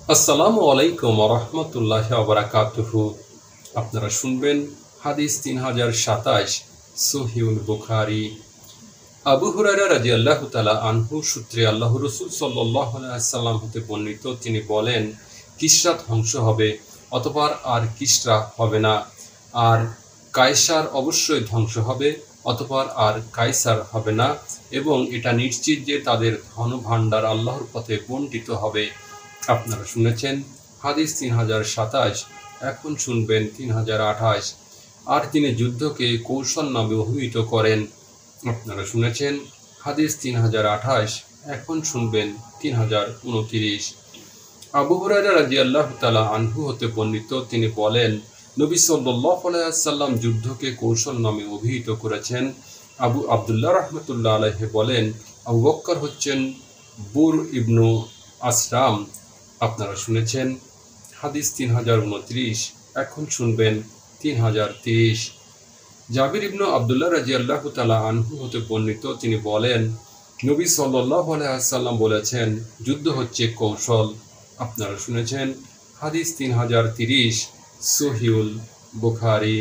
আসসালামু আলাইকুম রহমতুল্লাহ বারাকাতুহু। আপনারা শুনবেন হাদিস 3027 সহিহুল বুখারী। আবু হুরায়রা রাদিয়াল্লাহু তাআলা আনহু সূত্রে আল্লাহর রাসূল সাল্লাল্লাহু আলাইহি ওয়াসাল্লাম হতে বর্ণিত, তিনি বলেন, কিসরা ধ্বংস হবে, অতঃপর আর কিসরা হবে না, আর কায়সার অবশ্যই ধ্বংস হবে, অতঃপর আর কায়সার হবে না, এবং এটা নিশ্চিত যে তাদের ধনভাণ্ডার আল্লাহর পথে বণ্টিত হবে। আপনারা শুনেছেন হাদিস 3027। এখন শুনবেন 3028। আর তিনি যুদ্ধকে কৌশল নামে অভিহিত করেন। আপনারা শুনেছেন হাদিস 3028। এখন শুনবেন 3029। আবু হুরায়রা রাদিয়াল্লাহু তাআলা আনহু হতে বর্ণিত, তিনি বলেন, নবী সাল্লাল্লাহু আলাইহি ওয়াসাল্লাম যুদ্ধকে কৌশল নামে অভিহিত করেছেন। আবু আব্দুল্লাহ রাহমাতুল্লাহ আলাইহি বলেন, আবু বকর হচ্ছেন বুর ইবনু আসরাম। আপনারা শুনেছেন হাদিস 3029। এখন শুনবেন 3030। জাবির ইবনু আব্দুল্লাহ রাদিয়াল্লাহু তাআলা আনহু হতে বর্ণিত, তিনি বলেন, নবী সাল্লাল্লাহু আলাইহি ওয়াসাল্লাম বলেছেন, যুদ্ধ হচ্ছে কৌশল। আপনারা শুনেছেন হাদিস 3030 সহিহুল বুখারী।